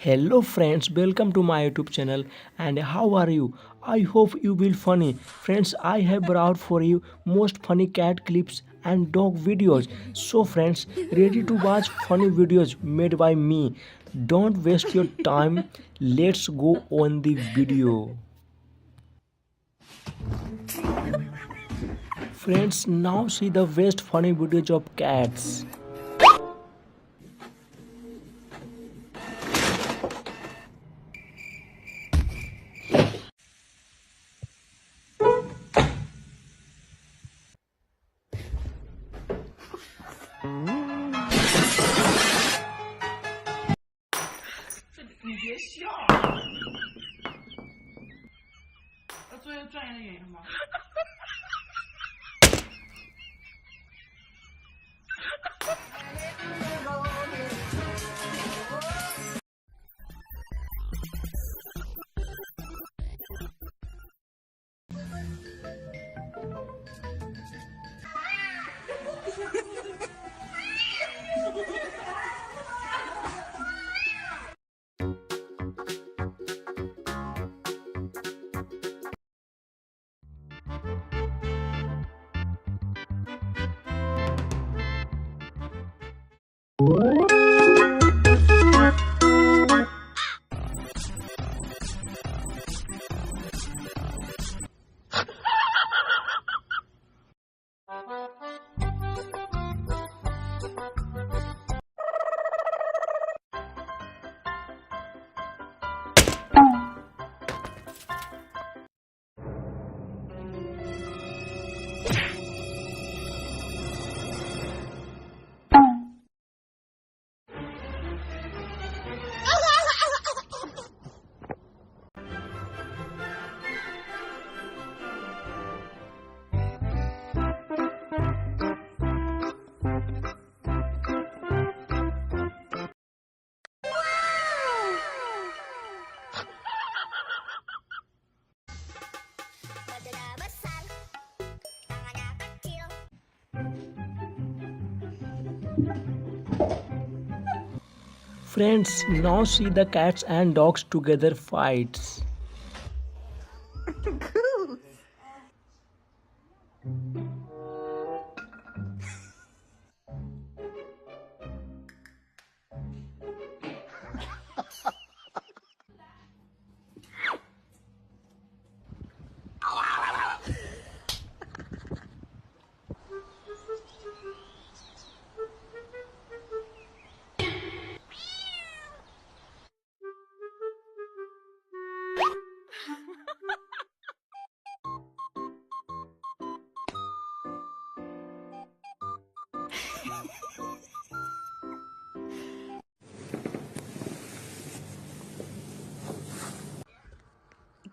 Hello friends, welcome to my YouTube channel and how are you? I hope you will funny. Friends, I have brought for you most funny cat clips and dog videos. So friends, ready to watch funny videos made by me. Don't waste your time. Let's go on the video. Friends, now see the best funny videos of cats. Friends, now see the cats and dogs together fights.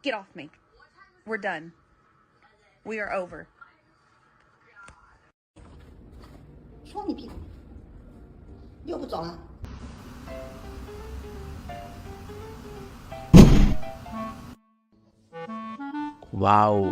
Get off me. We're done. We are over. 说你屁股，又不走了。Wow.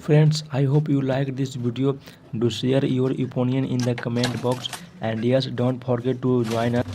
Friends, I hope you like this video. Do share your opinion in the comment box, and yes, don't forget to join us